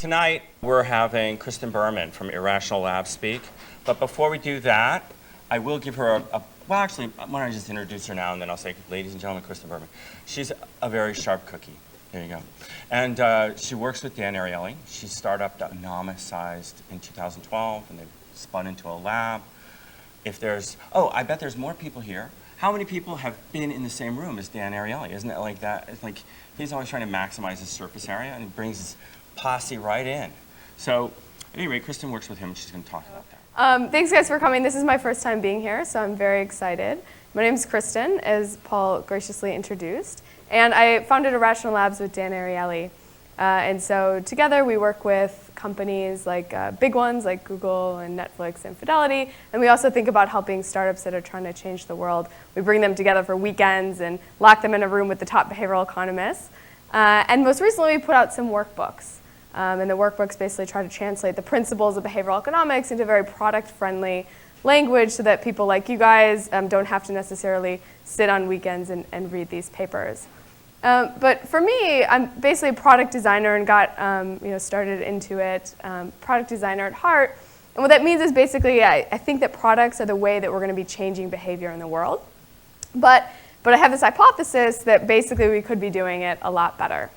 Tonight, we're having Kristen Berman from Irrational Labs speak. But before we do that, I will give her well, actually, why don't I just introduce her now, and then I'll say, ladies and gentlemen, Kristen Berman. She's a very sharp cookie. There you go. And she works with Dan Ariely. She startup Anonymized in 2012, and they spun into a lab. I bet there's more people here. How many people have been in the same room as Dan Ariely? Isn't it like that? It's like he's always trying to maximize his surface area, and he brings his posse right in. So, at any rate, Kristen works with him, and she's going to talk about that. Thanks, guys, for coming. This is my first time being here, so I'm very excited. My name is Kristen, as Paul graciously introduced, and I founded Irrational Labs with Dan Ariely. And so together we work with companies like big ones like Google and Netflix and Fidelity, and we also think about helping startups that are trying to change the world. We bring them together for weekends and lock them in a room with the top behavioral economists. And most recently we put out some workbooks. And the workbooks basically try to translate the principles of behavioral economics into very product-friendly language so that people like you guys don't have to necessarily sit on weekends and read these papers. But for me, I'm basically a product designer and got started into it, product designer at heart. And what that means is basically I think that products are the way that we're going to be changing behavior in the world. But I have this hypothesis that basically we could be doing it a lot better.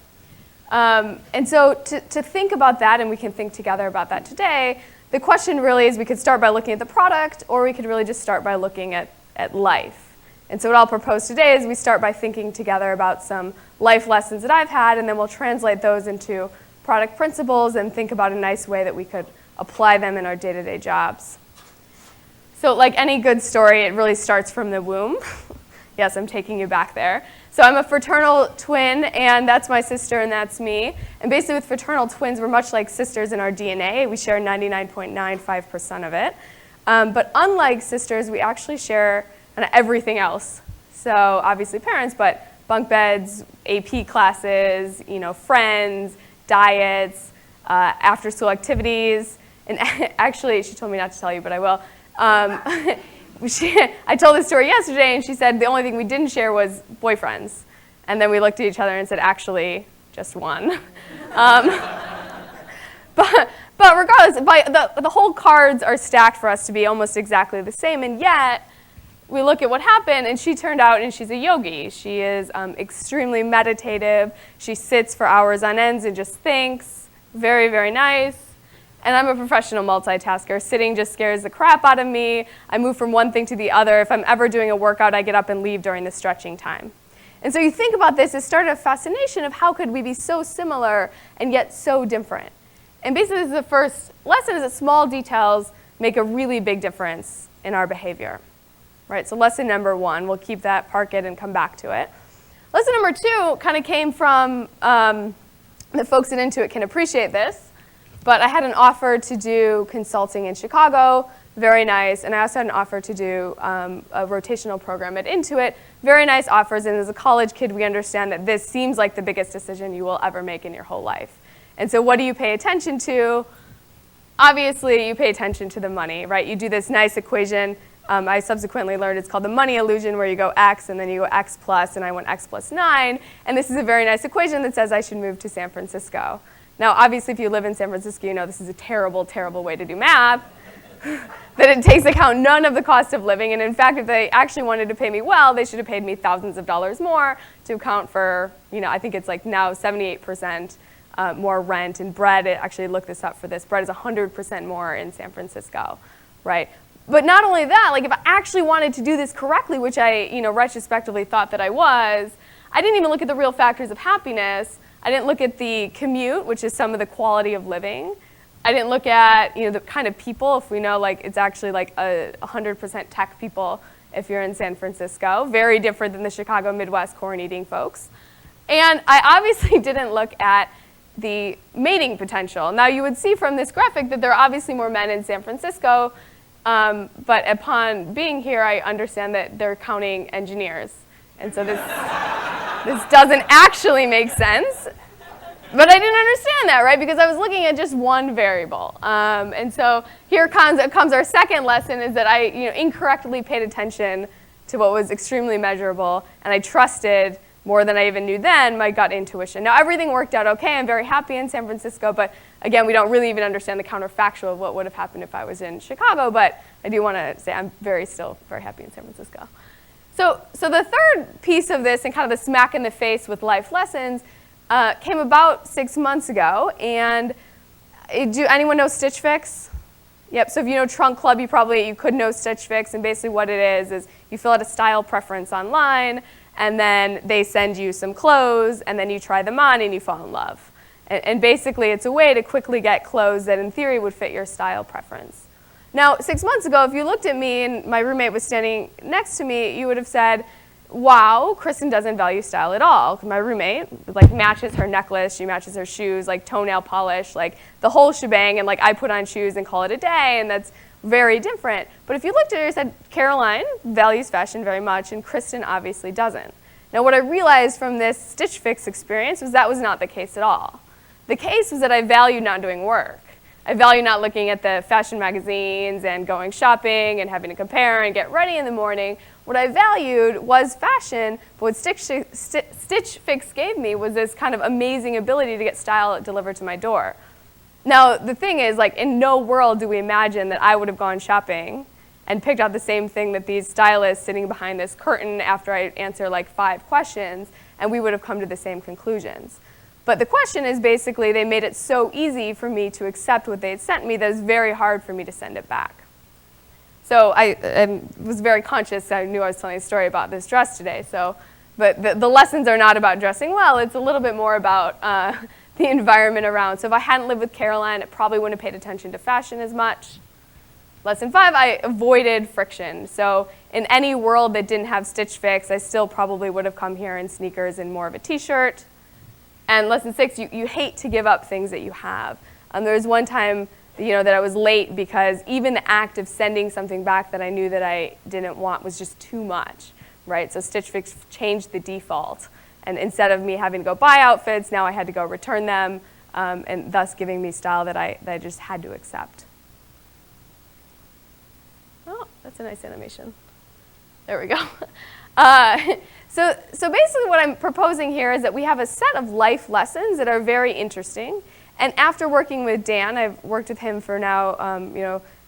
And so to think about that, and we can think together about that today, the question really is we could start by looking at the product, or we could really just start by looking at life. And so what I'll propose today is we start by thinking together about some life lessons that I've had, and then we'll translate those into product principles and think about a nice way that we could apply them in our day-to-day jobs. So like any good story, it really starts from the womb. Yes, I'm taking you back there. So I'm a fraternal twin, and that's my sister, and that's me. And basically with fraternal twins, we're much like sisters in our DNA. We share 99.95% of it. But unlike sisters, we actually share everything else. So obviously parents, but bunk beds, AP classes, friends, diets, after-school activities. And actually, she told me not to tell you, but I will. I told this story yesterday, and she said the only thing we didn't share was boyfriends. And then we looked at each other and said, actually, just one. But regardless, the whole cards are stacked for us to be almost exactly the same, and yet we look at what happened, and she turned out, and she's a yogi. She is extremely meditative. She sits for hours on ends and just thinks. Very, very nice. And I'm a professional multitasker. Sitting just scares the crap out of me. I move from one thing to the other. If I'm ever doing a workout, I get up and leave during the stretching time. And so you think about this, it started a fascination of how could we be so similar and yet so different. And basically, this is the first lesson, is that small details make a really big difference in our behavior. Right, so lesson number one, we'll keep that, park it, and come back to it. Lesson number two kind of came from, the folks at Intuit can appreciate this, but I had an offer to do consulting in Chicago, very nice, and I also had an offer to do a rotational program at Intuit, very nice offers, and as a college kid, we understand that this seems like the biggest decision you will ever make in your whole life. And so what do you pay attention to? Obviously, you pay attention to the money, right? You do this nice equation. I subsequently learned it's called the money illusion, where you go x and then you go x plus, and I went x plus 9. And this is a very nice equation that says I should move to San Francisco. Now, obviously, if you live in San Francisco, you know this is a terrible, terrible way to do math, that it takes account none of the cost of living. And in fact, if they actually wanted to pay me well, they should have paid me thousands of dollars more to account for, I think it's like now 78% more rent. And bread, I actually looked this up for this, bread is 100% more in San Francisco, right? But not only that, like if I actually wanted to do this correctly, which I, retrospectively thought that I was, I didn't even look at the real factors of happiness. I didn't look at the commute, which is some of the quality of living. I didn't look at, the kind of people, if we know like it's actually like 100% tech people if you're in San Francisco, very different than the Chicago Midwest corn-eating folks. And I obviously didn't look at the mating potential. Now you would see from this graphic that there are obviously more men in San Francisco. But upon being here, I understand that they're counting engineers. And so this doesn't actually make sense. But I didn't understand that, right? Because I was looking at just one variable. And so here comes our second lesson, is that I incorrectly paid attention to what was extremely measurable, and I trusted more than I even knew then, my gut intuition. Now, everything worked out okay. I'm very happy in San Francisco, but again, we don't really even understand the counterfactual of what would have happened if I was in Chicago, but I do want to say I'm still very happy in San Francisco. So the third piece of this, and kind of the smack in the face with life lessons, came about 6 months ago, and do anyone know Stitch Fix? Yep, so if you know Trunk Club, you could know Stitch Fix, and basically what it is you fill out a style preference online, and then they send you some clothes, and then you try them on, and you fall in love. And basically, it's a way to quickly get clothes that, in theory, would fit your style preference. Now, 6 months ago, if you looked at me and my roommate was standing next to me, you would have said, wow, Kristen doesn't value style at all. My roommate matches her necklace, she matches her shoes, toenail polish, the whole shebang, and I put on shoes and call it a day, and that's very different. But if you looked at her and said, Caroline values fashion very much, and Kristen obviously doesn't. Now, what I realized from this Stitch Fix experience was that was not the case at all. The case was that I valued not doing work. I value not looking at the fashion magazines and going shopping and having to compare and get ready in the morning. What I valued was fashion, but what Stitch Fix gave me was this kind of amazing ability to get style delivered to my door. Now, the thing is, in no world do we imagine that I would have gone shopping and picked out the same thing that these stylists sitting behind this curtain after I answer 5 questions, and we would have come to the same conclusions. But the question is basically they made it so easy for me to accept what they had sent me that it was very hard for me to send it back. So I was very conscious. I knew I was telling a story about this dress today. But the lessons are not about dressing well. It's a little bit more about the environment around. So if I hadn't lived with Caroline, I probably wouldn't have paid attention to fashion as much. Lesson 5, I avoided friction. So in any world that didn't have Stitch Fix, I still probably would have come here in sneakers and more of a t-shirt. And lesson 6, you hate to give up things that you have. There was one time that I was late because even the act of sending something back that I knew that I didn't want was just too much, right? So Stitch Fix changed the default. And instead of me having to go buy outfits, now I had to go return them, and thus giving me style that I just had to accept. Oh, that's a nice animation. There we go. So basically what I'm proposing here is that we have a set of life lessons that are very interesting. And after working with Dan, I've worked with him for now,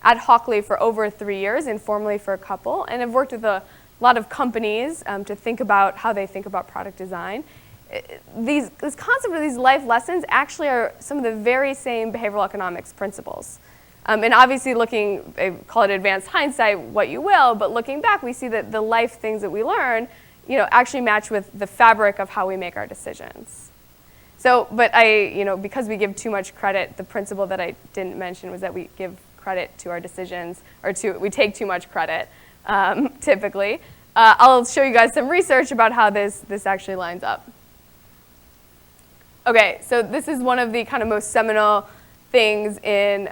ad hocly for over 3 years, informally for a couple, and I've worked with a lot of companies to think about how they think about product design. This concept of these life lessons actually are some of the very same behavioral economics principles. And obviously call it advanced hindsight, what you will, but looking back, we see that the life things that we learn actually match with the fabric of how we make our decisions. So, but because we give too much credit, the principle that I didn't mention was that we give credit to our decisions, we take too much credit, typically. I'll show you guys some research about how this actually lines up. Okay, so this is one of the kind of most seminal things in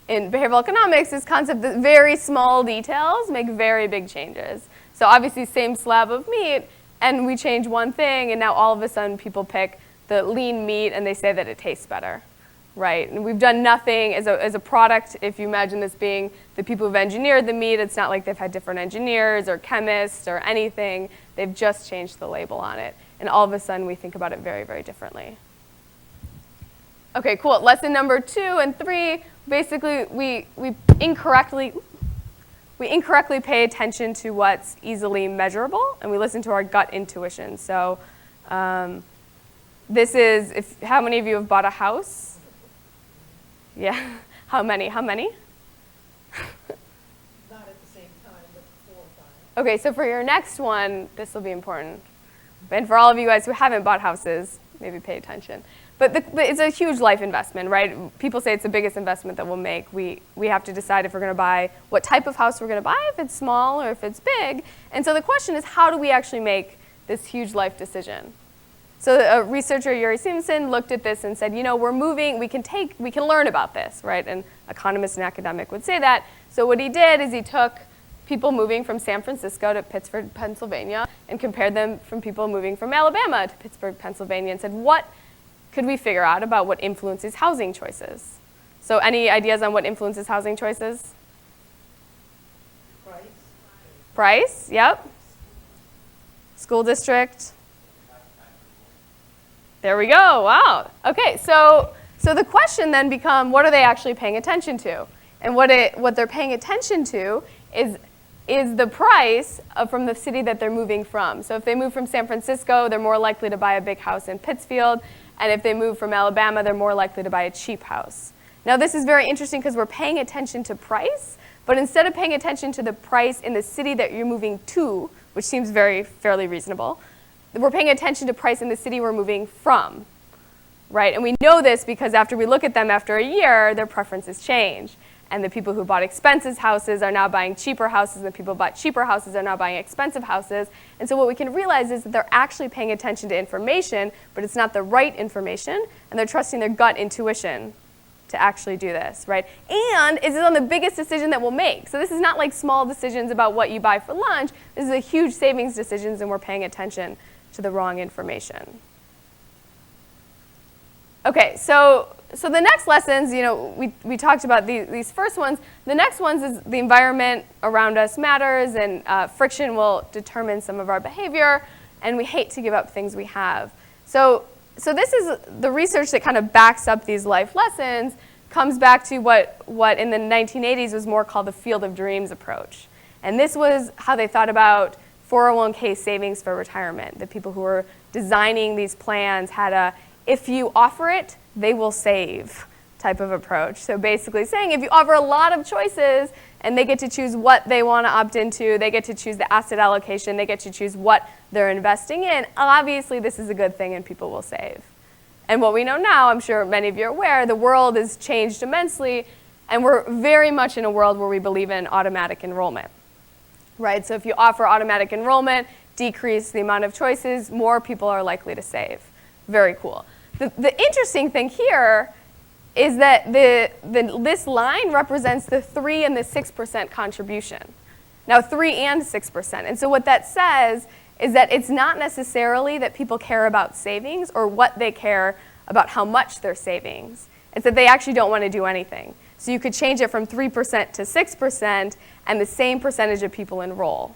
behavioral economics, this concept that very small details make very big changes. So obviously same slab of meat, and we change one thing, and now all of a sudden people pick the lean meat and they say that it tastes better, right? And we've done nothing as a product. If you imagine this being the people who've engineered the meat, it's not like they've had different engineers or chemists or anything. They've just changed the label on it. And all of a sudden we think about it very, very differently. Okay, cool. Lesson number 2 and 3, basically we incorrectly pay attention to what's easily measurable, and we listen to our gut intuition. So this is, how many of you have bought a house? Yeah, how many? Not at the same time, but 4 or 5. Okay, so for your next one, this will be important. And for all of you guys who haven't bought houses, maybe pay attention. But it's a huge life investment, right? People say it's the biggest investment that we'll make. We have to decide if we're going to buy, what type of house we're going to buy, if it's small or if it's big. And so the question is, how do we actually make this huge life decision? So a researcher, Yuri Simpson, looked at this and said, we're moving, we can learn about this, right? An economist and academic would say that. So what he did is he took people moving from San Francisco to Pittsburgh, Pennsylvania, and compared them from people moving from Alabama to Pittsburgh, Pennsylvania, and said, what could we figure out about what influences housing choices? So any ideas on what influences housing choices? Price. Price, yep. School district? There we go. Wow. Okay, so the question then becomes, what are they actually paying attention to? And what they're paying attention to is the price from the city that they're moving from. So if they move from San Francisco, they're more likely to buy a big house in Pittsfield. And if they move from Alabama, they're more likely to buy a cheap house. Now this is very interesting because we're paying attention to price, but instead of paying attention to the price in the city that you're moving to, which seems fairly reasonable, we're paying attention to price in the city we're moving from, right? And we know this because after we look at them after a year, their preferences change. And the people who bought expensive houses are now buying cheaper houses, and the people who bought cheaper houses are now buying expensive houses. And so what we can realize is that they're actually paying attention to information, but it's not the right information, and they're trusting their gut intuition to actually do this, right? And is it on the biggest decision that we'll make? So this is not like small decisions about what you buy for lunch. This is a huge savings decisions, and we're paying attention to the wrong information. Okay, so the next lessons, we talked about these first ones. The next ones is the environment around us matters, and friction will determine some of our behavior, and we hate to give up things we have. So this is the research that kind of backs up these life lessons, comes back to what in the 1980s was more called the field of dreams approach. And this was how they thought about 401k savings for retirement. The people who were designing these plans had a if you offer it, they will save type of approach. So basically saying if you offer a lot of choices and they get to choose what they want to opt into, they get to choose the asset allocation, they get to choose what they're investing in, obviously this is a good thing and people will save. And what we know now, I'm sure many of you are aware, the world has changed immensely, and we're very much in a world where we believe in automatic enrollment. Right? So if you offer automatic enrollment, decrease the amount of choices, more people are likely to save. Very cool. The interesting thing here is that this line represents the 3 and the 6% contribution. Now 3 and 6%. And so what that says is that it's not necessarily that people care about savings or what they care about how much they're savings. It's that they actually don't want to do anything. So you could change it from 3% to 6% and the same percentage of people enroll.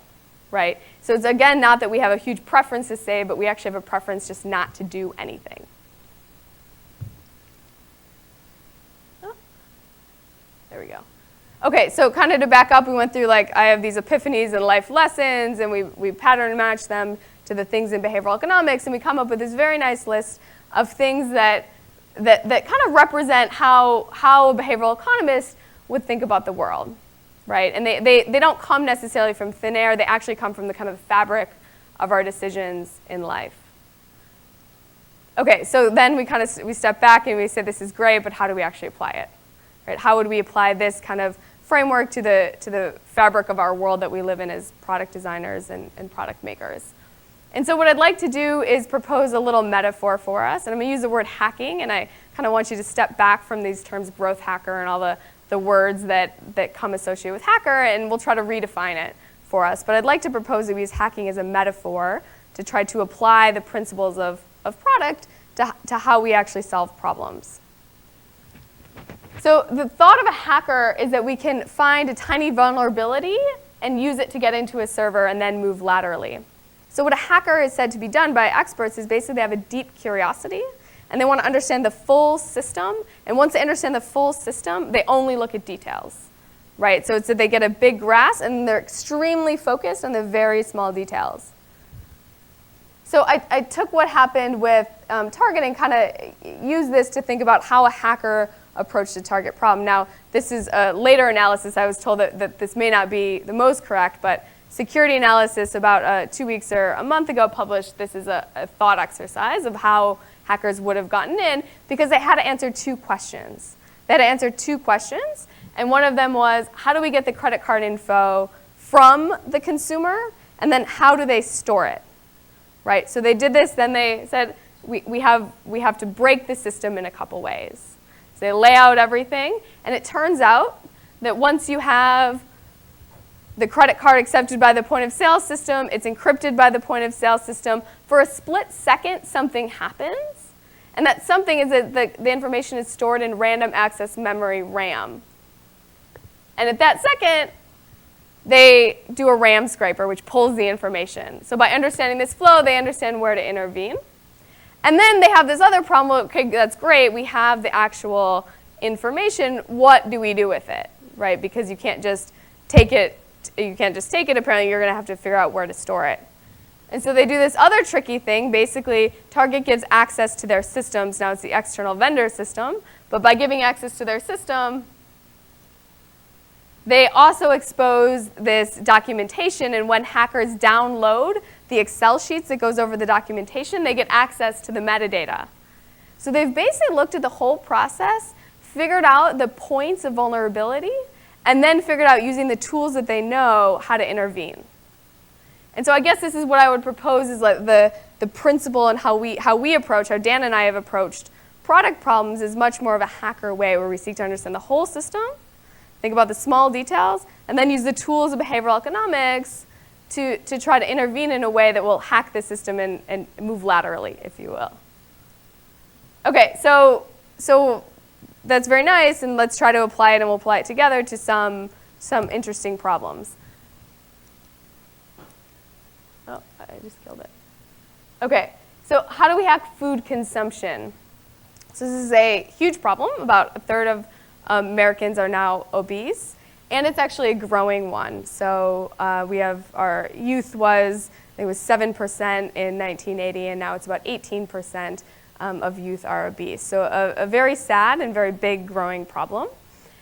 Right? So it's again not that we have a huge preference to save, but we actually have a preference just not to do anything. Oh, there we go. Okay, so kind of to back up, we went through like I have these epiphanies and life lessons, and we pattern match them to the things in behavioral economics, and we come up with this very nice list of things that kind of represent how a behavioral economist would think about the world. Right, and they don't come necessarily from thin air. They actually come from the kind of fabric of our decisions in life. Okay, so then we step back and we say this is great, but how do we actually apply it? Right? How would we apply this kind of framework to the fabric of our world that we live in as product designers and product makers? And so what I'd like to do is propose a little metaphor for us, and I'm going to use the word hacking, and I kind of want you to step back from these terms growth hacker and all the words that come associated with hacker, and we'll try to redefine it for us. But I'd like to propose that we use hacking as a metaphor to try to apply the principles of product to how we actually solve problems. So the thought of a hacker is that we can find a tiny vulnerability and use it to get into a server and then move laterally. So what a hacker is said to be done by experts is basically they have a deep curiosity, and they want to understand the full system. And once they understand the full system, they only look at details, right? So it's that they get a big grasp, and they're extremely focused on the very small details. So I took what happened with Target and kind of used this to think about how a hacker approached a target problem. Now, this is a later analysis. I was told that this may not be the most correct, but Security Analysis about 2 weeks or a month ago published this is a thought exercise of how hackers would have gotten in, because they had to answer 2 questions. They had to answer 2 questions, and one of them was, how do we get the credit card info from the consumer, and then how do they store it, right? So they did this, then they said, we have to break the system in a couple ways. So they lay out everything, and it turns out that once you have the credit card accepted by the point of sale system, it's encrypted by the point of sale system. For a split second, something happens. And that something is that the information is stored in random access memory, RAM. And at that second, they do a RAM scraper, which pulls the information. So by understanding this flow, they understand where to intervene. And then they have this other problem. Okay, that's great. We have the actual information. What do we do with it, right? Because you can't just take it. You can't just take it. Apparently, you're going to have to figure out where to store it. And so they do this other tricky thing. Basically, Target gives access to their systems. Now it's the external vendor system. But by giving access to their system, they also expose this documentation. And when hackers download the Excel sheets that goes over the documentation, they get access to the metadata. So they've basically looked at the whole process, figured out the points of vulnerability, and then figured out using the tools that they know how to intervene. And so I guess this is what I would propose is like the principle and how we approach, how Dan and I have approached product problems is much more of a hacker way where we seek to understand the whole system, think about the small details, and then use the tools of behavioral economics to try to intervene in a way that will hack the system and move laterally, if you will. Okay, so that's very nice, and let's try to apply it, and we'll apply it together to some interesting problems. Oh, I just killed it. Okay, so how do we hack food consumption? So this is a huge problem. About a third of Americans are now obese, and it's actually a growing one. So we have our youth was, it was 7% in 1980, and now it's about 18% of youth are obese. So a very sad and very big growing problem.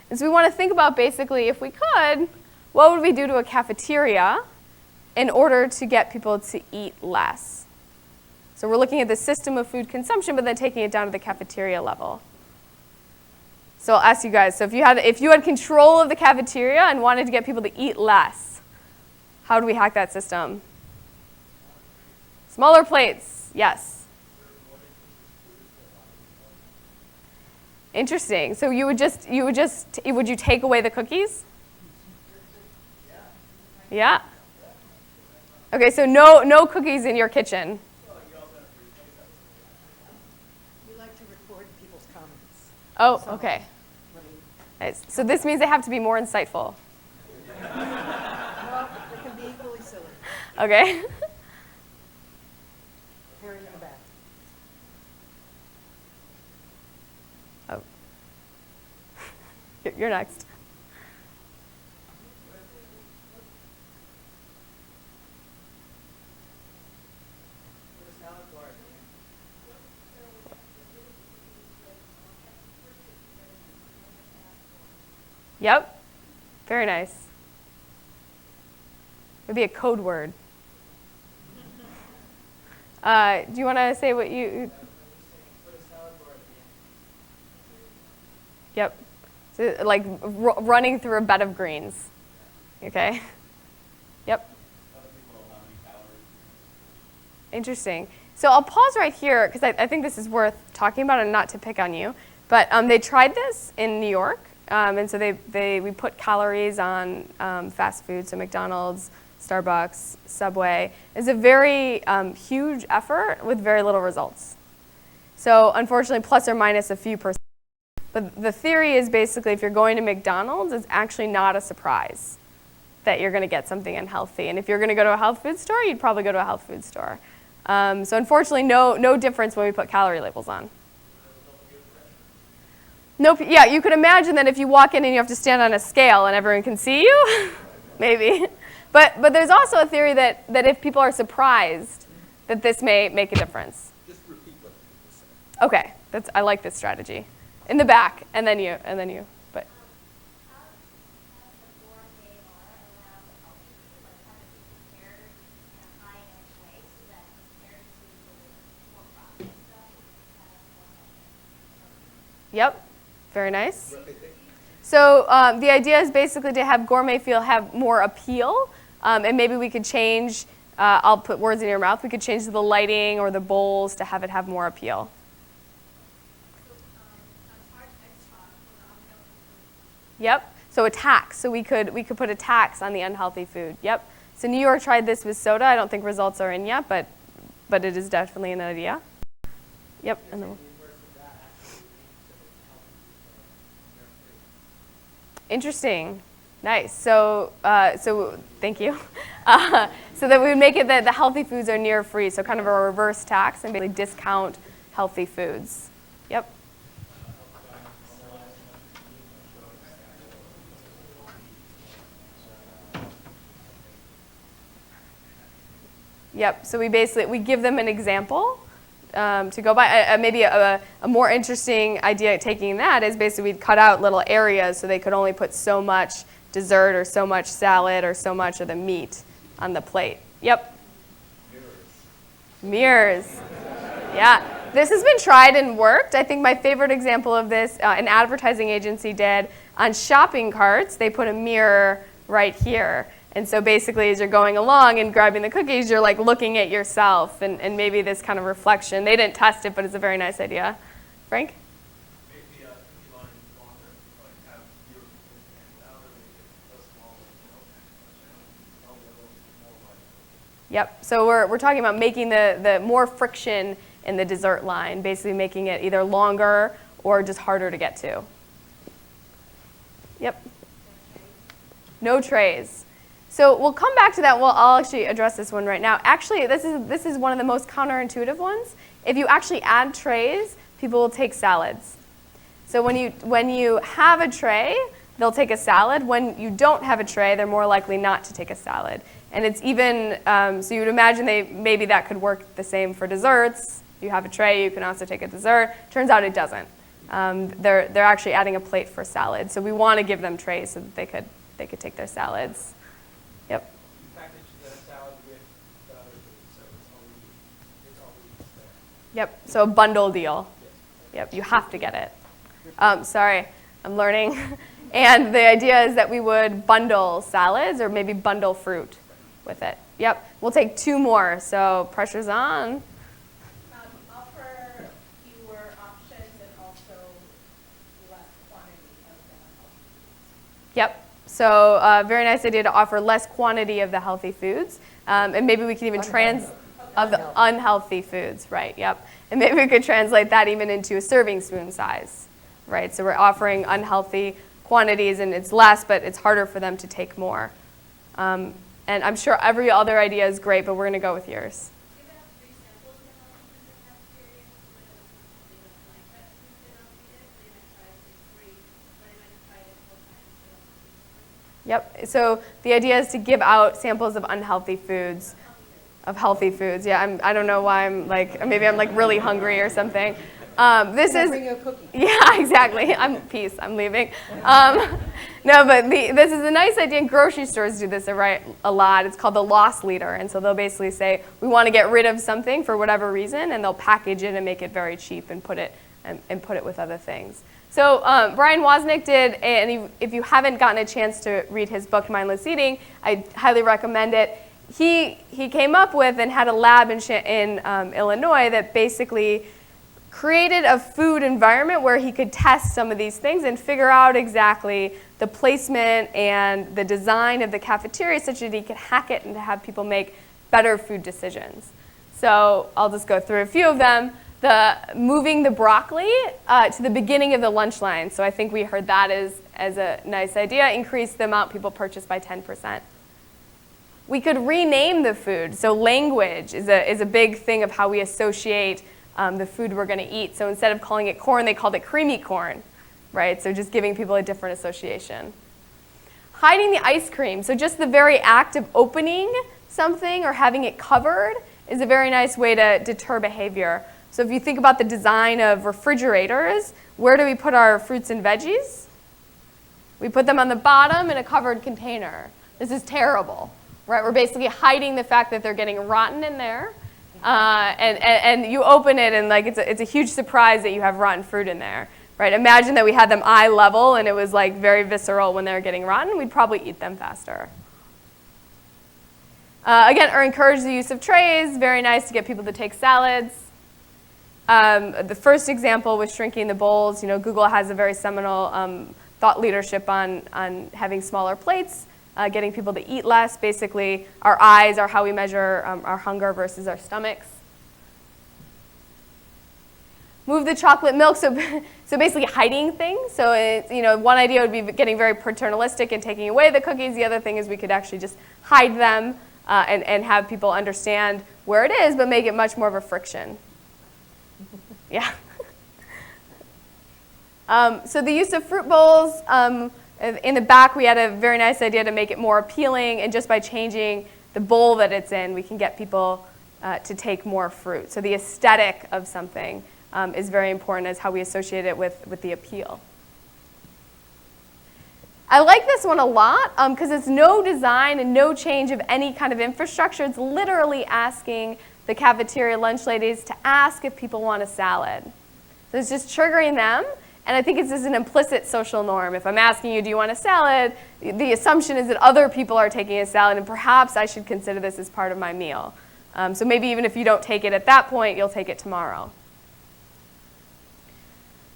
And so we want to think about basically, if we could, what would we do to a cafeteria in order to get people to eat less? So we're looking at the system of food consumption, but then taking it down to the cafeteria level. So I'll ask you guys, so if you had control of the cafeteria and wanted to get people to eat less, how do we hack that system? Smaller plates, yes. Interesting. So would you take away the cookies? Yeah. Okay, so no cookies in your kitchen. We like to record people's comments. Oh, okay. Nice. So this means they have to be more insightful. Well, they can be equally silly. Okay. Harry in the back. Oh. You're next. Yep. Very nice. It'd be a code word. Do you want to say what you? Yep. So like running through a bed of greens. Okay. Yep. Interesting. So I'll pause right here because I think this is worth talking about and not to pick on you. But they tried this in New York. And so we put calories on fast food, so McDonald's, Starbucks, Subway. It's a very huge effort with very little results. So unfortunately, plus or minus a few percent. But the theory is basically if you're going to McDonald's, it's actually not a surprise that you're going to get something unhealthy. And if you're going to go to a health food store, you'd probably go to a health food store. So unfortunately, no difference when we put calorie labels on. Nope. Yeah, you could imagine that if you walk in and you have to stand on a scale and everyone can see you, maybe. But there's also a theory that if people are surprised, that this may make a difference. Just repeat what you said. Okay, I like this strategy. In the back, and then you. But yep, very nice. So the idea is basically to have gourmet feel have more appeal, and maybe we could change. I'll put words in your mouth. We could change the lighting or the bowls to have it have more appeal. Yep. So a tax. So we could put a tax on the unhealthy food. Yep. So New York tried this with soda. I don't think results are in yet, but it is definitely an idea. Yep. And then interesting. Nice. So thank you. So that we would make it that the healthy foods are near free, so kind of a reverse tax and basically discount healthy foods. Yep. Yep. So we give them an example to go by. Maybe a more interesting idea taking that is basically we'd cut out little areas so they could only put so much dessert or so much salad or so much of the meat on the plate. Yep. Mirrors. Yeah. This has been tried and worked. I think my favorite example of this, an advertising agency did on shopping carts. They put a mirror right here. And so basically as you're going along and grabbing the cookies, you're like looking at yourself and maybe this kind of reflection. They didn't test it, but it's a very nice idea. Frank? Maybe a cookie line longer, like have fewer people stand out, or make it a small, more like. Yep. So we're talking about making the more friction in the dessert line, basically making it either longer or just harder to get to. Yep. No trays. So we'll come back to that. Well, I'll actually address this one right now. Actually, this is one of the most counterintuitive ones. If you actually add trays, people will take salads. So when you have a tray, they'll take a salad. When you don't have a tray, they're more likely not to take a salad. And it's even, so you would imagine maybe that could work the same for desserts. You have a tray, you can also take a dessert. Turns out it doesn't. They're actually adding a plate for salad. So we want to give them trays so that they could take their salads. Yep. You package the salad with the other food, so it's always there. Yep. So a bundle deal. Yep. You have to get it. Sorry, I'm learning. And the idea is that we would bundle salads or maybe bundle fruit with it. Yep. We'll take two more. So pressure's on. Offer fewer options and also less quantity of the Yep. So very nice idea to offer less quantity of the healthy foods. And maybe we can even of the unhealthy foods, right, yep. And maybe we could translate that even into a serving spoon size, right? So we're offering unhealthy quantities and it's less, but it's harder for them to take more. And I'm sure every other idea is great, but we're going to go with yours. Yep. So the idea is to give out samples of unhealthy foods, of healthy foods. Yeah. I don't know why I'm like, maybe I'm like really hungry or something. This is. Bring you a cookie. Yeah, exactly. Peace. I'm leaving. No, but this is a nice idea. And grocery stores do this a lot. It's called the loss leader. And so they'll basically say, we want to get rid of something for whatever reason, and they'll package it and make it very cheap and put it with other things. So Brian Wozniak did, and if you haven't gotten a chance to read his book, Mindless Eating, I highly recommend it. He came up with and had a lab in Illinois that basically created a food environment where he could test some of these things and figure out exactly the placement and the design of the cafeteria such that he could hack it and to have people make better food decisions. So I'll just go through a few of them. Moving the broccoli to the beginning of the lunch line. So I think we heard that as a nice idea. Increase the amount people purchase by 10%. We could rename the food. So language is a big thing of how we associate the food we're going to eat. So instead of calling it corn, they called it creamy corn, right? So just giving people a different association. Hiding the ice cream. So just the very act of opening something or having it covered is a very nice way to deter behavior. So if you think about the design of refrigerators, where do we put our fruits and veggies? We put them on the bottom in a covered container. This is terrible, right? We're basically hiding the fact that they're getting rotten in there. And you open it and like it's a huge surprise that you have rotten fruit in there, right? Imagine that we had them eye level and it was like very visceral when they were getting rotten. We'd probably eat them faster. Again, or encourage the use of trays. Very nice to get people to take salads. The first example was shrinking the bowls. You know, Google has a very seminal thought leadership on having smaller plates, getting people to eat less. Basically, our eyes are how we measure our hunger versus our stomachs. Move the chocolate milk, so basically hiding things. So one idea would be getting very paternalistic and taking away the cookies. The other thing is we could actually just hide them and have people understand where it is, but make it much more of a friction. Yeah. So the use of fruit bowls, in the back we had a very nice idea to make it more appealing, and just by changing the bowl that it's in, we can get people to take more fruit. So the aesthetic of something is very important as how we associate it with the appeal. I like this one a lot because it's no design and no change of any kind of infrastructure. It's literally asking the cafeteria lunch ladies to ask if people want a salad. So it's just triggering them, and I think it's just an implicit social norm. If I'm asking you, do you want a salad, the assumption is that other people are taking a salad, and perhaps I should consider this as part of my meal. So maybe even if you don't take it at that point, you'll take it tomorrow.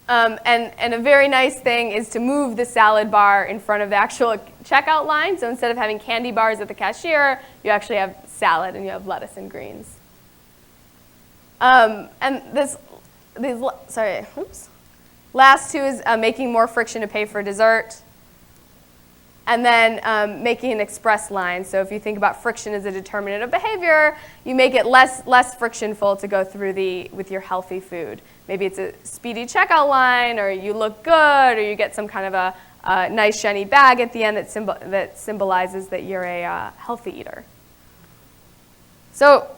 And a very nice thing is to move the salad bar in front of the actual checkout line. So instead of having candy bars at the cashier, you actually have salad and you have lettuce and greens. And last two is making more friction to pay for dessert. And then making an express line. So if you think about friction as a determinant of behavior, you make it less frictionful to go through with your healthy food. Maybe it's a speedy checkout line, or you look good, or you get some kind of a nice shiny bag at the end that symbolizes that you're a healthy eater. So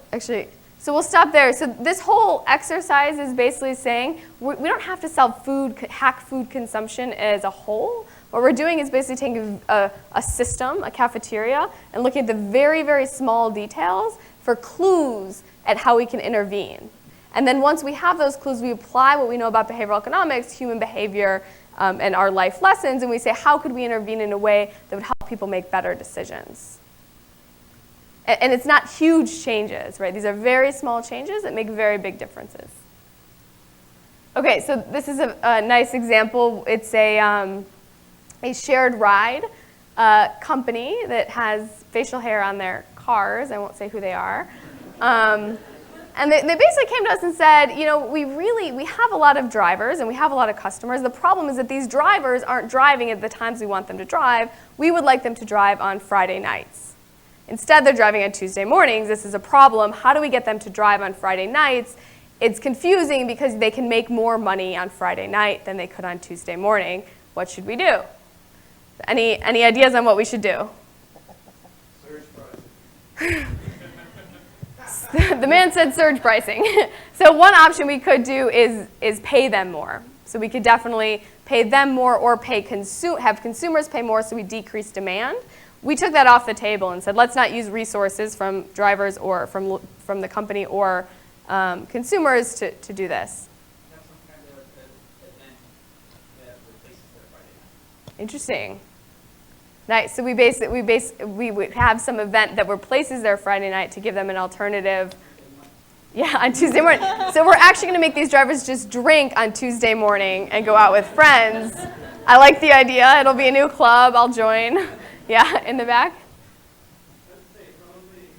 we'll stop there. So this whole exercise is basically saying we don't have to solve hack food consumption as a whole. What we're doing is basically taking a system, a cafeteria, and looking at the very, very small details for clues at how we can intervene. And then once we have those clues, we apply what we know about behavioral economics, human behavior, and our life lessons, and we say, how could we intervene in a way that would help people make better decisions? And it's not huge changes, right? These are very small changes that make very big differences. Okay, so this is a nice example. It's a shared ride company that has facial hair on their cars. I won't say who they are. And they basically came to us and said, we have a lot of drivers and we have a lot of customers. The problem is that these drivers aren't driving at the times we want them to drive. We would like them to drive on Friday nights. Instead, they're driving on Tuesday mornings. This is a problem. How do we get them to drive on Friday nights? It's confusing because they can make more money on Friday night than they could on Tuesday morning. What should we do? Any ideas on what we should do? Surge pricing. The man said surge pricing. So one option we could do is pay them more. So we could definitely pay them more or have consumers pay more so we decrease demand. We took that off the table and said, let's not use resources from drivers or from the company or consumers to do this. Have some kind of event that replaces their Friday night. Interesting. Nice. So we would have some event that replaces their Friday night to give them an alternative. Yeah, on Tuesday morning. So we're actually going to make these drivers just drink on Tuesday morning and go out with friends. I like the idea. It'll be a new club. I'll join. Yeah, in the back. Let's say probably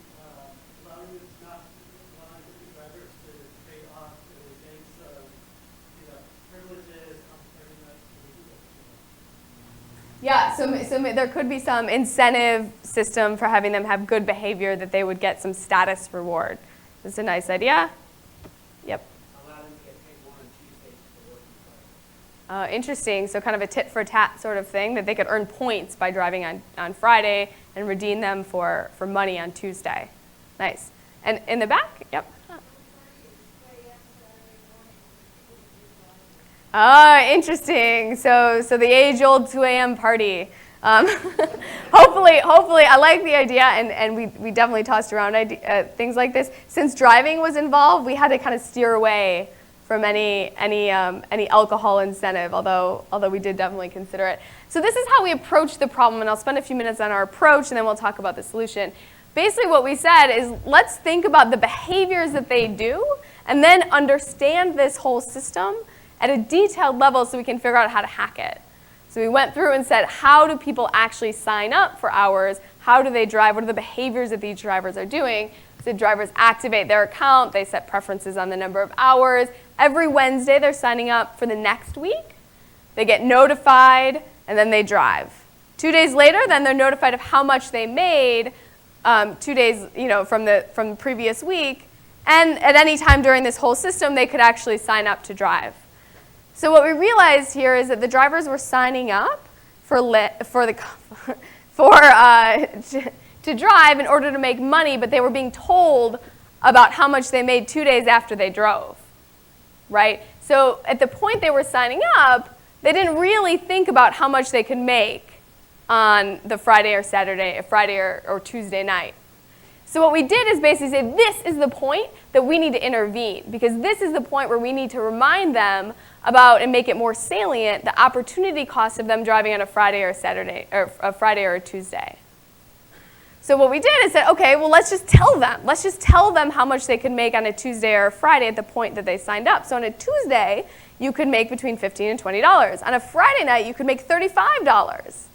allowing us not allowing the drivers to trade off against privileges on Friday nights. Yeah, so there could be some incentive system for having them have good behavior that they would get some status reward. That's a nice idea. Yep. Allow them to get paid more on Tuesdays for working Friday. Interesting. So kind of a tit for tat sort of thing that they could earn points by driving on Friday and redeem them for money on Tuesday. Nice. And in the back? Yep. Interesting. So the age-old 2 a.m. party. Hopefully, I like the idea, and we definitely tossed around things like this. Since driving was involved, we had to kind of steer away from any alcohol incentive, although we did definitely consider it. So this is how we approach the problem, and I'll spend a few minutes on our approach, and then we'll talk about the solution. Basically, what we said is let's think about the behaviors that they do, and then understand this whole system at a detailed level so we can figure out how to hack it. So we went through and said, how do people actually sign up for hours? How do they drive? What are the behaviors that these drivers are doing? So drivers activate their account, they set preferences on the number of hours. Every Wednesday, they're signing up for the next week. They get notified, and then they drive. 2 days later, then they're notified of how much they made 2 days, from the previous week. And at any time during this whole system, they could actually sign up to drive. So what we realized here is that the drivers were signing up to drive in order to make money, but they were being told about how much they made 2 days after they drove, right? So at the point they were signing up, they didn't really think about how much they could make on the Friday or Saturday, Friday or Tuesday night. So what we did is basically say, this is the point that we need to intervene, because this is the point where we need to remind them about and make it more salient the opportunity cost of them driving on a Friday or Saturday, or a Friday or a Tuesday. So what we did is said, okay, well, let's just tell them. Let's just tell them how much they could make on a Tuesday or a Friday at the point that they signed up. So on a Tuesday, you could make between $15 and $20. On a Friday night, you could make $35.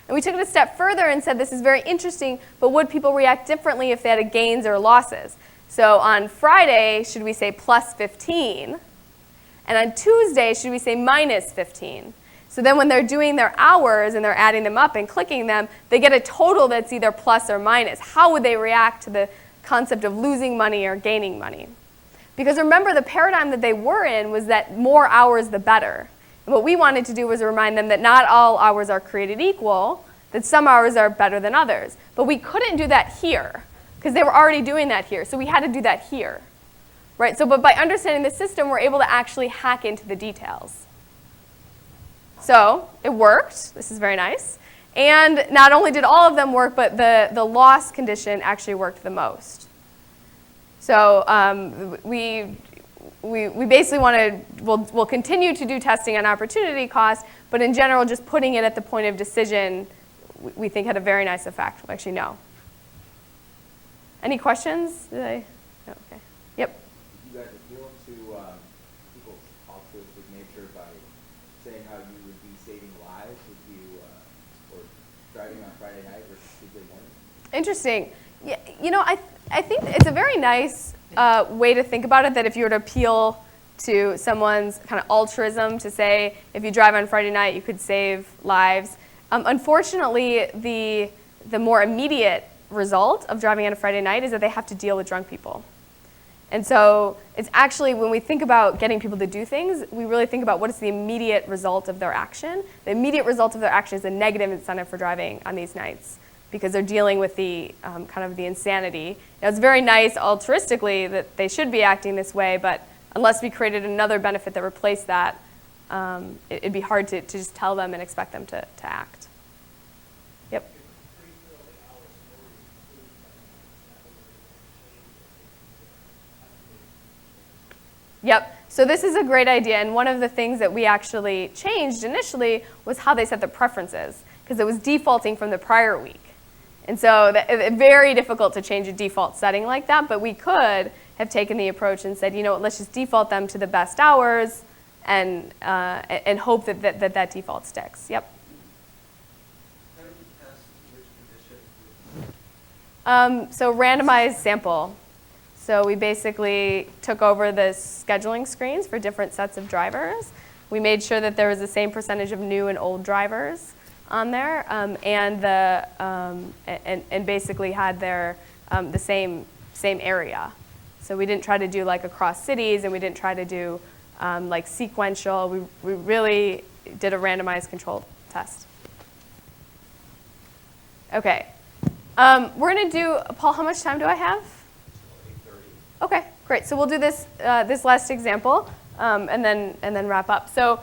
And we took it a step further and said, this is very interesting, but would people react differently if they had gains or losses? So on Friday, should we say plus 15? And on Tuesday, should we say minus 15? So then when they're doing their hours and they're adding them up and clicking them, they get a total that's either plus or minus. How would they react to the concept of losing money or gaining money? Because remember, the paradigm that they were in was that more hours the better. And what we wanted to do was remind them that not all hours are created equal, that some hours are better than others. But we couldn't do that here, because they were already doing that here. So we had to do that here. Right? So, but by understanding the system, we're able to actually hack into the details. So it worked. This is very nice. And not only did all of them work, but the loss condition actually worked the most. So we basically want to, we'll continue to do testing on opportunity cost, but in general, just putting it at the point of decision, we think had a very nice effect. Actually, no. Any questions? Did I? No, okay. Yep. You guys appeal to people's altruistic nature by saying how you would be saving lives if you were driving on Friday night versus Tuesday morning? Interesting. Yeah, I think it's a very nice way to think about it, that if you were to appeal to someone's kind of altruism to say, if you drive on Friday night, you could save lives. Unfortunately, the more immediate result of driving on a Friday night is that they have to deal with drunk people. And so it's actually, when we think about getting people to do things, we really think about what is the immediate result of their action. The immediate result of their action is a negative incentive for driving on these nights, because they're dealing with the kind of the insanity. Now, it's very nice altruistically that they should be acting this way, but unless we created another benefit that replaced that, it'd be hard to just tell them and expect them to act. Yep. Yep. So this is a great idea, and one of the things that we actually changed initially was how they set the preferences, because it was defaulting from the prior week. And so it's very difficult to change a default setting like that, but we could have taken the approach and said, let's just default them to the best hours and hope that default sticks. Yep. How did you test which conditions? So randomized sample. So we basically took over the scheduling screens for different sets of drivers. We made sure that there was the same percentage of new and old drivers on there, and basically had their the same area. So we didn't try to do like across cities, and we didn't try to do like sequential. We really did a randomized controlled test. Okay, we're gonna do, Paul, how much time do I have? Okay, great. So we'll do this this last example, and then wrap up. So,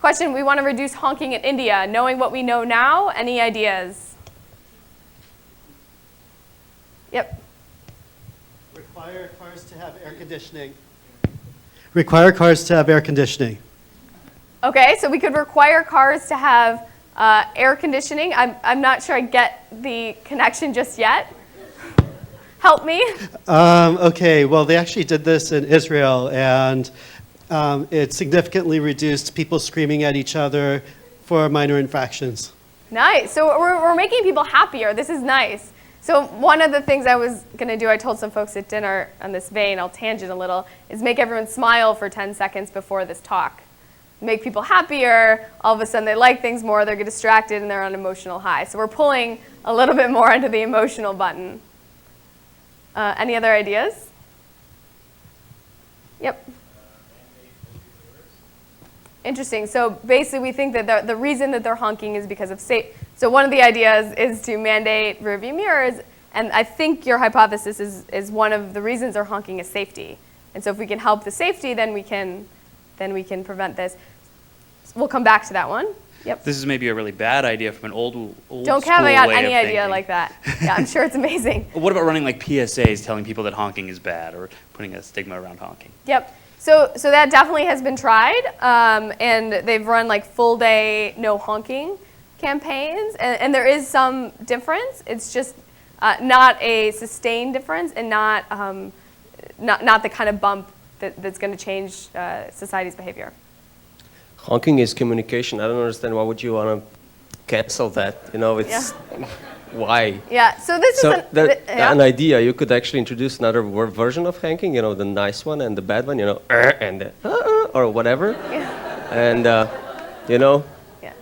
question: we want to reduce honking in India. Knowing what we know now, any ideas? Yep. Require cars to have air conditioning. Require cars to have air conditioning. Okay, so we could require cars to have air conditioning. I'm not sure I get the connection just yet. Help me. Okay, well, they actually did this in Israel, and it significantly reduced people screaming at each other for minor infractions. Nice. So we're making people happier. This is nice. So one of the things I was going to do, I told some folks at dinner on this vein, I'll tangent a little, is make everyone smile for 10 seconds before this talk. Make people happier. All of a sudden they like things more, they get distracted, and they're on emotional high. So we're pulling a little bit more into the emotional button. Any other ideas? Yep. Interesting. So basically we think that the reason that they're honking is because of safety. So one of the ideas is to mandate rearview mirrors, and I think your hypothesis is one of the reasons they're honking is safety. And so if we can help the safety, then we can prevent this. We'll come back to that one. Yep. This is maybe a really bad idea from an old Don't school caveat way any of idea thinking. like that. Yeah, I'm sure it's amazing. What about running like PSAs telling people that honking is bad, or putting a stigma around honking? Yep. So that definitely has been tried, and they've run like full day no honking campaigns, and there is some difference. It's just not a sustained difference, and not the kind of bump that's going to change society's behavior. Honking is communication. I don't understand why would you want to cancel that? You know, it's why? Yeah. So this So is an idea. You could actually introduce another version of honking. You know, the nice one and the bad one. You know, and the or whatever. Yeah. And you know. Yeah.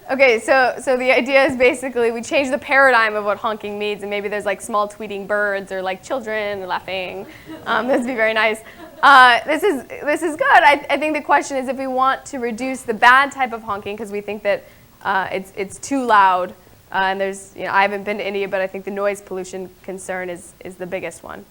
Okay. So the idea is basically we change the paradigm of what honking means, and maybe there's like small tweeting birds or like children laughing. This would be very nice. This is good. I think the question is if we want to reduce the bad type of honking, because we think that it's too loud, and there's, I haven't been to India, but I think the noise pollution concern is the biggest one.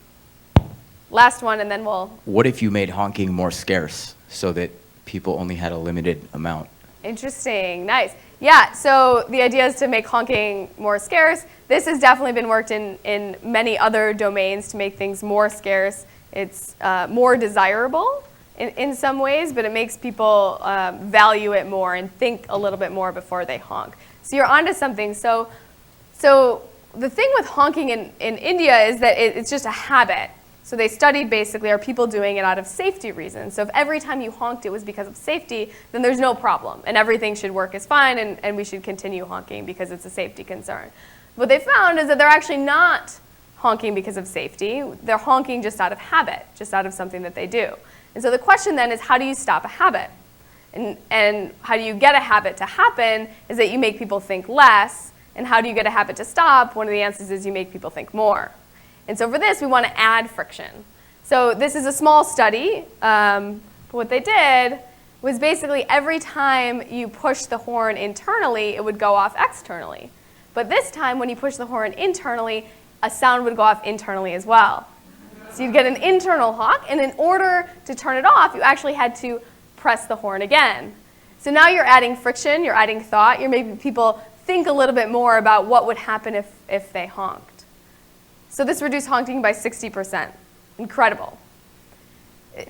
Last one, and then we'll. What if you made honking more scarce so that people only had a limited amount? Interesting, nice. Yeah, so the idea is to make honking more scarce. This has definitely been worked in many other domains to make things more scarce. It's more desirable in some ways, but it makes people value it more and think a little bit more before they honk. So you're onto something. So the thing with honking in India is that it's just a habit. So they studied basically, are people doing it out of safety reasons? So if every time you honked it was because of safety, then there's no problem, and everything should work as fine, and we should continue honking because it's a safety concern. What they found is that they're actually not honking because of safety. They're honking just out of habit, just out of something that they do. And so the question then is, how do you stop a habit? And how do you get a habit to happen is that you make people think less. And how do you get a habit to stop? One of the answers is you make people think more. And so for this, we want to add friction. So this is a small study. But what they did was basically every time you push the horn internally, it would go off externally. But this time, when you push the horn internally, a sound would go off internally as well. So you'd get an internal honk, and in order to turn it off, you actually had to press the horn again. So now you're adding friction, you're adding thought, you're making people think a little bit more about what would happen if they honked. So this reduced honking by 60%. Incredible.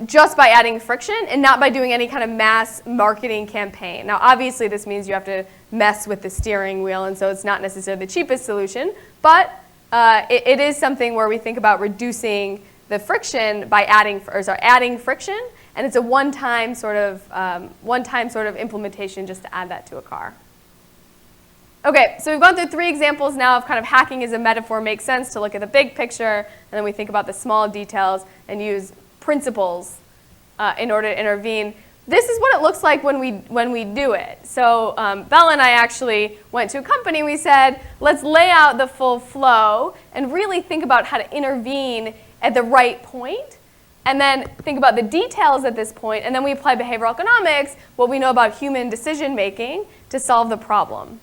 Just by adding friction and not by doing any kind of mass marketing campaign. Now obviously this means you have to mess with the steering wheel, and so it's not necessarily the cheapest solution, but it is something where we think about reducing the friction by adding friction, and it's a one-time sort of implementation just to add that to a car. Okay, so we've gone through 3 examples now of kind of hacking as a metaphor. Makes sense to look at the big picture, and then we think about the small details and use principles in order to intervene. This is what it looks like when we do it. So Bella and I actually went to a company. We said, let's lay out the full flow and really think about how to intervene at the right point, and then think about the details at this point, and then we apply behavioral economics, what we know about human decision making, to solve the problem.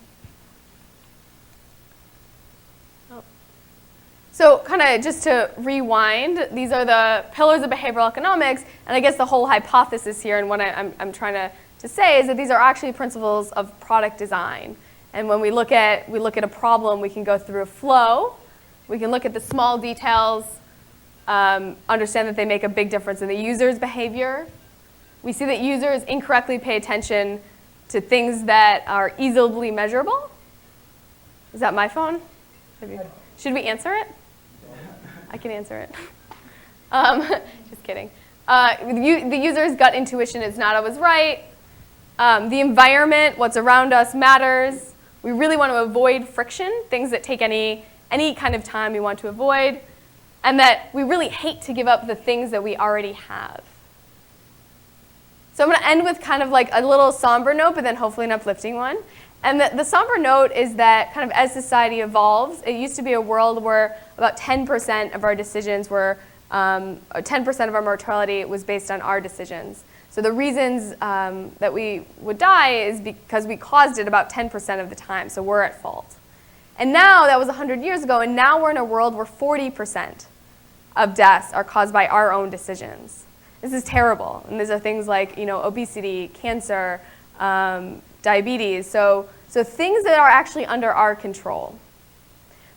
So kind of just to rewind, these are the pillars of behavioral economics, and I guess the whole hypothesis here and what I'm trying to say is that these are actually principles of product design. And when we look at a problem, we can go through a flow, we can look at the small details, understand that they make a big difference in the user's behavior. We see that users incorrectly pay attention to things that are easily measurable. Is that my phone? Should we answer it? I can answer it. Just kidding. The user's gut intuition is not always right. The environment, what's around us, matters. We really want to avoid friction, things that take any any kind of time we want to avoid, and that we really hate to give up the things that we already have. So I'm going to end with kind of like a little somber note, but then hopefully an uplifting one. And the somber note is that kind of as society evolves, it used to be a world where about 10% of our decisions were, 10% of our mortality was based on our decisions. So the reasons that we would die is because we caused it about 10% of the time, so we're at fault. And now, that was 100 years ago, and now we're in a world where 40% of deaths are caused by our own decisions. This is terrible, and these are things like obesity, cancer, diabetes, so things that are actually under our control.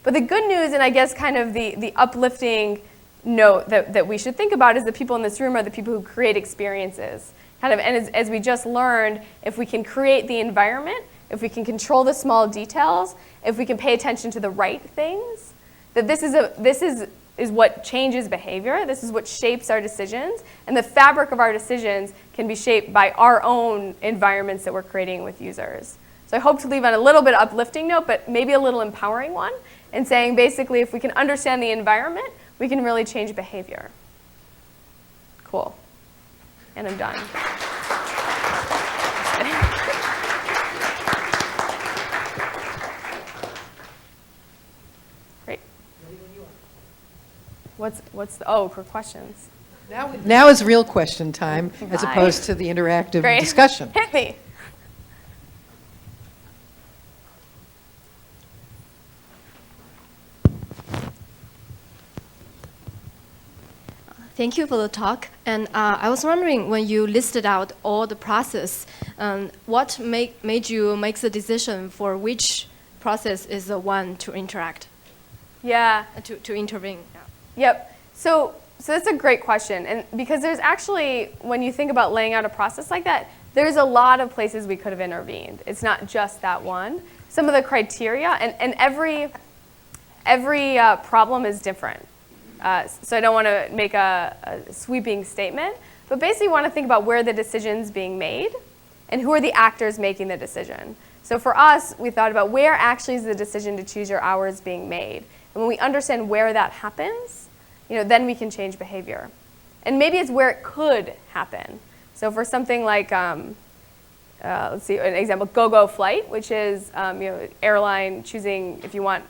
But the good news, and I guess kind of the uplifting note that we should think about is the people in this room are the people who create experiences. And as we just learned, if we can create the environment, if we can control the small details, if we can pay attention to the right things, that this is what changes behavior, this is what shapes our decisions, and the fabric of our decisions can be shaped by our own environments that we're creating with users. So I hope to leave on a little bit uplifting note, but maybe a little empowering one, and saying basically if we can understand the environment, we can really change behavior. Cool. And I'm done. Great. For questions. Now is real question time, as opposed to the interactive Great. discussion. Hit me. Thank you for the talk. And I was wondering, when you listed out all the process, what made you make the decision for which process is the one to interact? Yeah. To intervene. Yeah. Yep. So that's a great question. And because there's actually, when you think about laying out a process like that, there's a lot of places we could have intervened. It's not just that one. Some of the criteria, and every problem is different. So I don't want to make a sweeping statement, but basically want to think about where the decision's being made and who are the actors making the decision. So for us, we thought about where actually is the decision to choose your hours being made. And when we understand where that happens, then we can change behavior. And maybe it's where it could happen. So for something like, let's see, an example, go-go flight, which is airline choosing if you want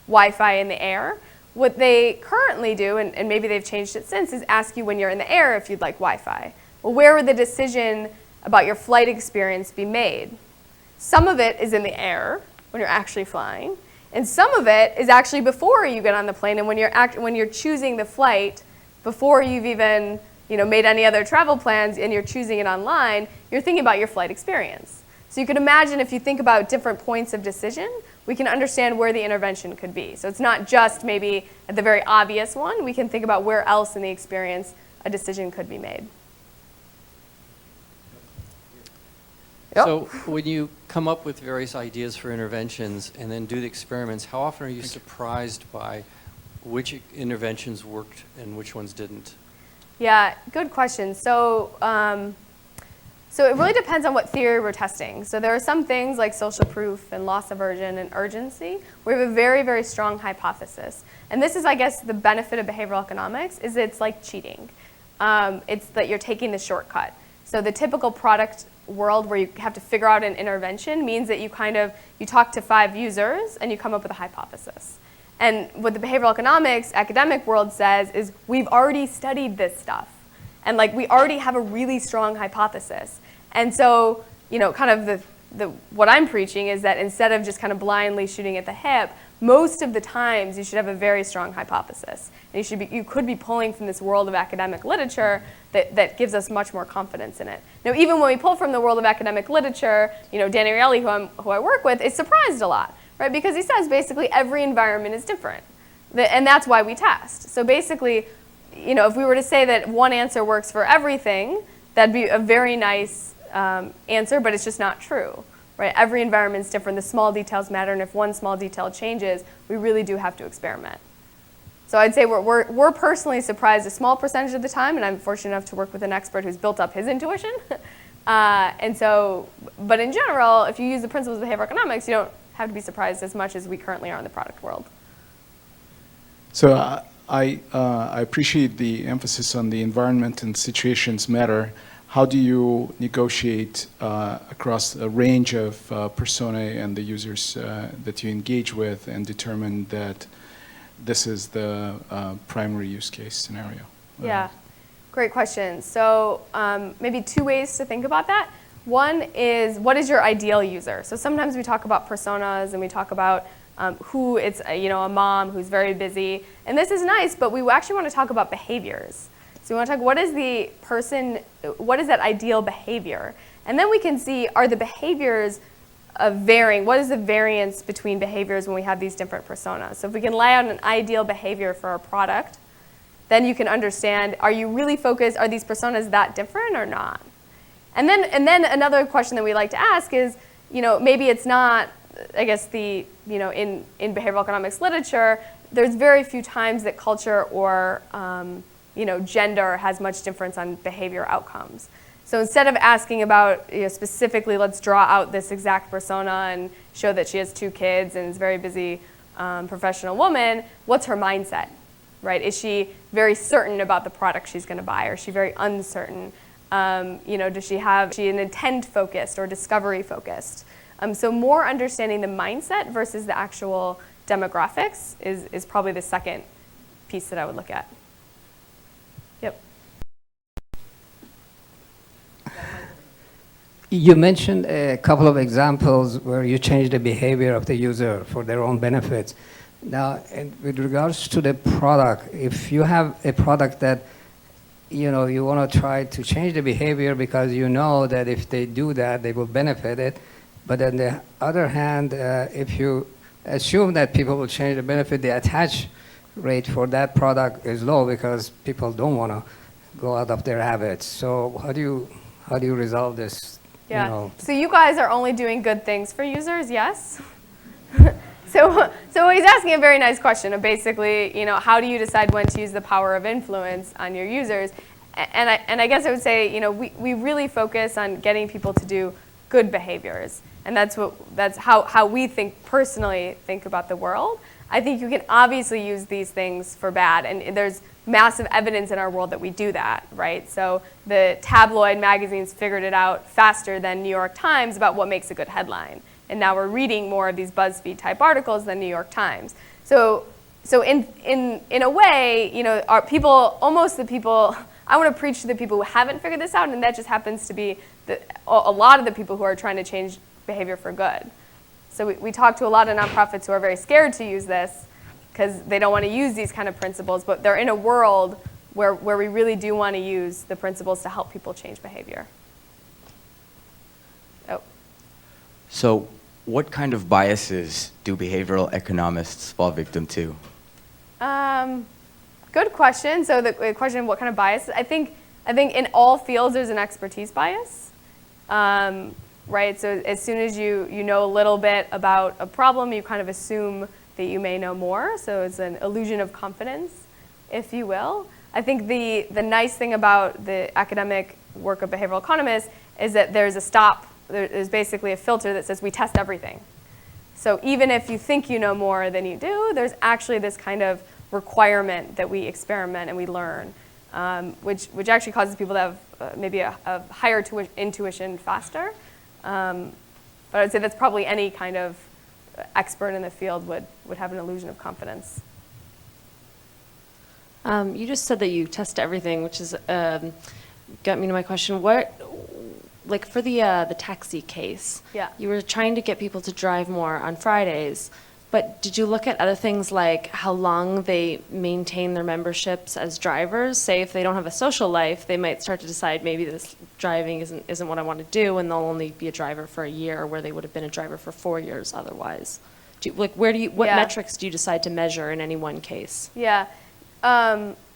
Wi-Fi in the air. What they currently do, and maybe they've changed it since, is ask you when you're in the air if you'd like Wi-Fi. Well, where would the decision about your flight experience be made? Some of it is in the air, when you're actually flying, and some of it is actually before you get on the plane, and when you're choosing the flight, before you've even made any other travel plans and you're choosing it online, you're thinking about your flight experience. So you can imagine if you think about different points of decision, we can understand where the intervention could be. So it's not just maybe at the very obvious one. We can think about where else in the experience a decision could be made. Yep. So when you come up with various ideas for interventions and then do the experiments, how often are you surprised by which interventions worked and which ones didn't? Yeah, good question. So it really depends on what theory we're testing. So there are some things like social proof and loss aversion and urgency where we have a very, very strong hypothesis. And this is, I guess, the benefit of behavioral economics is it's like cheating. It's that you're taking the shortcut. So the typical product world where you have to figure out an intervention means that you talk to 5 users and you come up with a hypothesis. And what the behavioral economics academic world says is we've already studied this stuff. And we already have a really strong hypothesis. And so, kind of what I'm preaching is that instead of just kind of blindly shooting at the hip, most of the times you should have a very strong hypothesis. And you could be pulling from this world of academic literature that gives us much more confidence in it. Now, even when we pull from the world of academic literature, Danny Rielli, who I work with, is surprised a lot, right? Because he says basically every environment is different. And that's why we test. So basically, if we were to say that one answer works for everything, that'd be a very nice answer, but it's just not true, right? Every environment's different. The small details matter, and if one small detail changes, we really do have to experiment. So I'd say we're personally surprised a small percentage of the time, and I'm fortunate enough to work with an expert who's built up his intuition. But in general, if you use the principles of behavioral economics, you don't have to be surprised as much as we currently are in the product world. So I appreciate the emphasis on the environment and situations matter. How do you negotiate across a range of personae and the users that you engage with and determine that this is the primary use case scenario? Yeah, great question. So maybe two ways to think about that. One is, what is your ideal user? So sometimes we talk about personas and we talk about who it's, a mom who's very busy. And this is nice, but we actually want to talk about behaviors. So we want to talk, what is that ideal behavior? And then we can see, are the behaviors varying? What is the variance between behaviors when we have these different personas? So if we can lay out an ideal behavior for our product, then you can understand, are you really focused, are these personas that different or not? And then another question that we like to ask is, maybe it's not, I guess in behavioral economics literature, there's very few times that culture or gender has much difference on behavior outcomes. So instead of asking about specifically, let's draw out this exact persona and show that she has 2 kids and is a very busy professional woman, what's her mindset, right? Is she very certain about the product she's going to buy, or is she very uncertain? Does she an intent focused or discovery focused? So more understanding the mindset versus the actual demographics is probably the second piece that I would look at. Yep. You mentioned a couple of examples where you change the behavior of the user for their own benefits. Now, with regards to the product, if you have a product that you want to try to change the behavior because you know that if they do that, they will benefit it. But on the other hand, if you assume that people will change the benefit, the attach rate for that product is low because people don't want to go out of their habits. So how do you resolve this? Yeah. So you guys are only doing good things for users, yes? So he's asking a very nice question of basically, how do you decide when to use the power of influence on your users? And I guess I would say, we really focus on getting people to do good behaviors. And that's how we personally think about the world. I think you can obviously use these things for bad, and there's massive evidence in our world that we do that, right? So the tabloid magazines figured it out faster than New York Times about what makes a good headline. And now we're reading more of these BuzzFeed type articles than New York Times. So in a way, are people, almost the people, I want to preach to the people who haven't figured this out, and that just happens to be a lot of the people who are trying to change behavior for good. So we talk to a lot of nonprofits who are very scared to use this because they don't want to use these kind of principles, but they're in a world where we really do want to use the principles to help people change behavior. Oh. So what kind of biases do behavioral economists fall victim to? Good question. So the question, what kind of bias? I think in all fields there's an expertise bias. Right, so as soon as you know a little bit about a problem, you kind of assume that you may know more. So it's an illusion of confidence, if you will. I think the nice thing about the academic work of behavioral economists is that there's there's basically a filter that says we test everything. So even if you think you know more than you do, there's actually this kind of requirement that we experiment and we learn, which actually causes people to have maybe a higher intuition faster. But I'd say that's probably any kind of expert in the field would have an illusion of confidence. You just said that you test everything, which is got me to my question. Like for the taxi case, yeah. You were trying to get people to drive more on Fridays, but did you look at other things like how long they maintain their memberships as drivers? Say if they don't have a social life, they might start to decide maybe this driving isn't what I want to do, and they'll only be a driver for a year where they would have been a driver for 4 years otherwise. What metrics do you decide to measure in any one case? Yeah.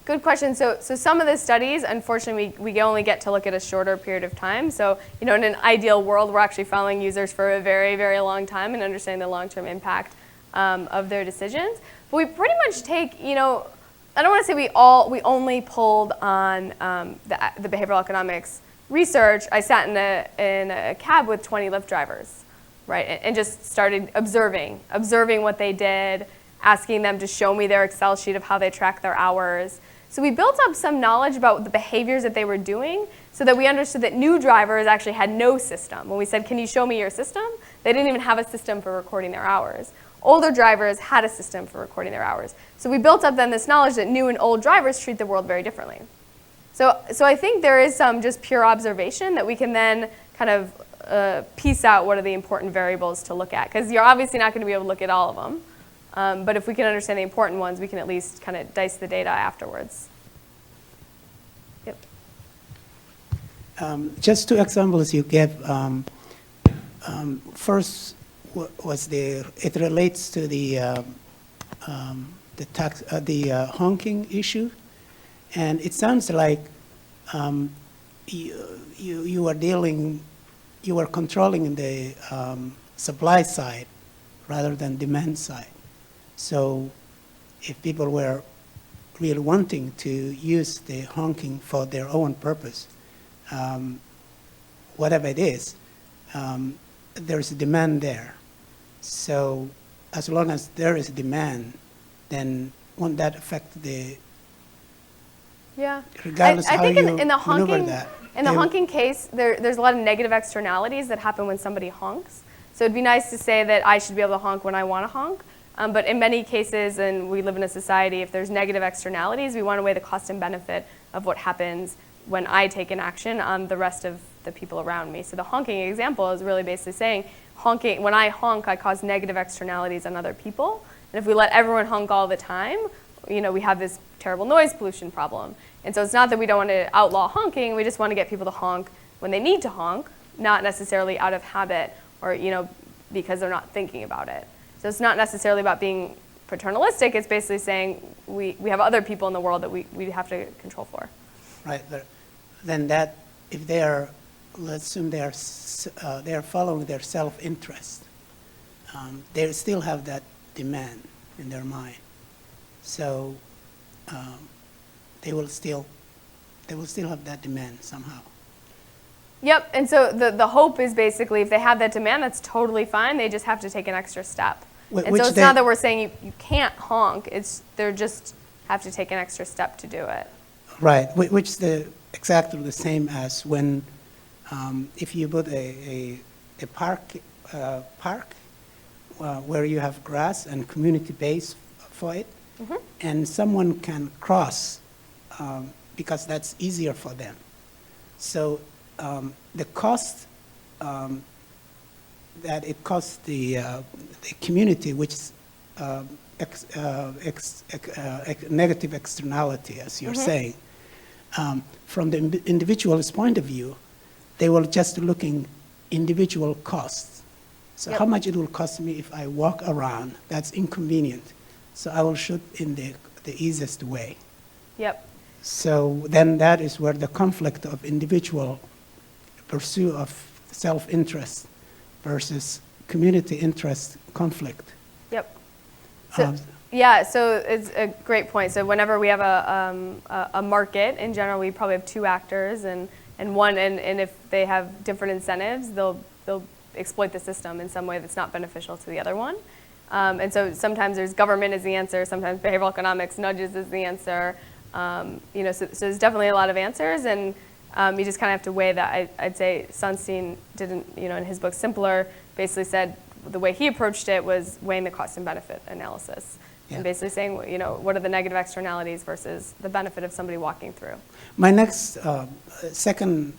Good question. So some of the studies, unfortunately, we only get to look at a shorter period of time. So in an ideal world, we're actually following users for a very, very long time and understanding the long-term impact of their decisions. But we pretty much take, I don't want to say we only pulled on the behavioral economics research. I sat in a cab with 20 Lyft drivers, right, and just started observing what they did, asking them to show me their Excel sheet of how they track their hours. So we built up some knowledge about the behaviors that they were doing so that we understood that new drivers actually had no system. When we said, can you show me your system? They didn't even have a system for recording their hours. Older drivers had a system for recording their hours. So we built up then this knowledge that new and old drivers treat the world very differently. So I think there is some just pure observation that we can then kind of piece out what are the important variables to look at. Because you're obviously not going to be able to look at all of them. But if we can understand the important ones, we can at least kind of dice the data afterwards. Yep. Just two examples you gave. First was it relates to the honking issue, and it sounds like you were controlling the supply side rather than demand side. So if people were really wanting to use the honking for their own purpose, whatever it is, there's a demand there. So as long as there is demand, then won't that affect the, yeah. regardless I how think you in the maneuver honking, that? in the honking case, there's a lot of negative externalities that happen when somebody honks. So it'd be nice to say that I should be able to honk when I want to honk. But in many cases, and we live in a society, if there's negative externalities, we want to weigh the cost and benefit of what happens when I take an action on the rest of the people around me. So the honking example is really basically saying, when I honk, I cause negative externalities on other people. And if we let everyone honk all the time, we have this terrible noise pollution problem. And so it's not that we don't want to outlaw honking, we just want to get people to honk when they need to honk, not necessarily out of habit or because they're not thinking about it. So it's not necessarily about being paternalistic, it's basically saying we have other people in the world that we have to control for. Right, but then that, if they are, let's assume they are following their self-interest, they still have that demand in their mind. So they will still have that demand somehow. Yep, and so the hope is basically if they have that demand, that's totally fine. They just have to take an extra step. And so it's not that we're saying you can't honk, it's they just have to take an extra step to do it. Right, which is exactly the same as when if you put a park where you have grass and community base for it, and someone can cross because that's easier for them. So the cost that it costs the community, which is negative externality, as you're saying, from the individual's point of view, they will just looking individual costs. So how much it will cost me if I walk around, that's inconvenient. So I will shoot in the easiest way. Yep. So then that is where the conflict of individual pursuit of self-interest versus community interest conflict. Yep. So, yeah, so it's a great point. So whenever we have a market, in general, we probably have two actors, and if they have different incentives, they'll exploit the system in some way that's not beneficial to the other one. And so sometimes there's government as the answer, sometimes behavioral economics nudges is the answer. So there's definitely a lot of answers, and you just kind of have to weigh that. I'd say Sunstein didn't, in his book Simpler, basically said the way he approached it was weighing the cost and benefit analysis. Yeah. And basically saying, what are the negative externalities versus the benefit of somebody walking through. My next, second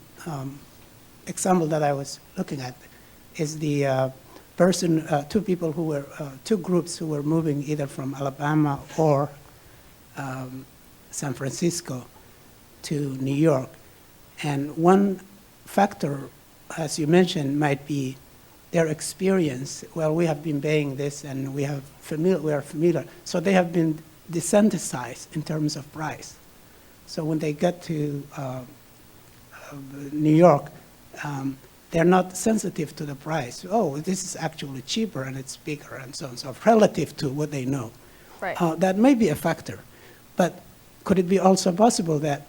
example that I was looking at is the two groups who were moving either from Alabama or San Francisco to New York. And one factor, as you mentioned, might be their experience. Well, we have been paying this and we are familiar. So they have been desensitized in terms of price. So when they get to New York, they're not sensitive to the price. Oh, this is actually cheaper and it's bigger and so on, so relative to what they know. Right. That may be a factor. But could it be also possible that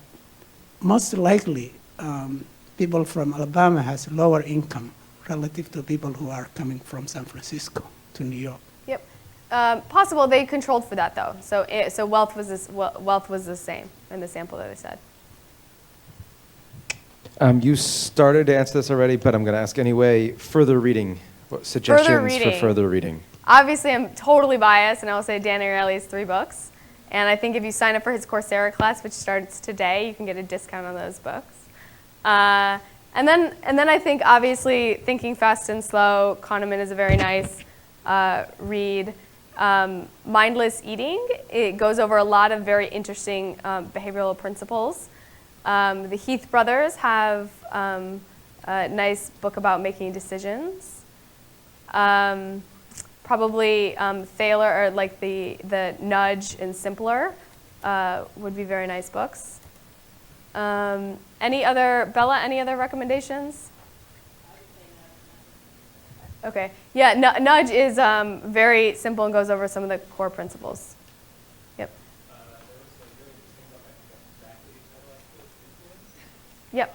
most likely people from Alabama has lower income relative to people who are coming from San Francisco to New York? Yep. Possible. They controlled for that though. So wealth was the same in the sample that I said. You started to answer this already, but I'm going to ask anyway. Further reading. What suggestions for further reading? Obviously, I'm totally biased, and I will say Dan Ariely's 3 books. And I think if you sign up for his Coursera class, which starts today, you can get a discount on those books. And then I think obviously Thinking Fast and Slow, Kahneman is a very nice read. Mindless Eating, it goes over a lot of very interesting behavioral principles. The Heath brothers have a nice book about making decisions. Probably Thaler, or like the Nudge and Simpler would be very nice books. Bella, any other recommendations? Okay. Yeah, Nudge is very simple and goes over some of the core principles. Yep. Yep.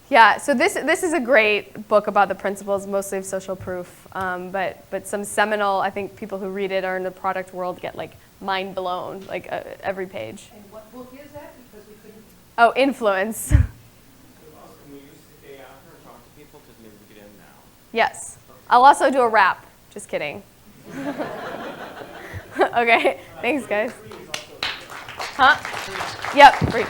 Yeah, so this is a great book about the principles, mostly of social proof, but some seminal, I think people who read it or in the product world get like mind blown, like every page. And what book is that? Because we couldn't. Oh, Influence. Can we use the day after and talk to people? Because maybe we get in now. Yes. I'll also do a rap. Just kidding. Okay, thanks guys. Huh? Yep, free.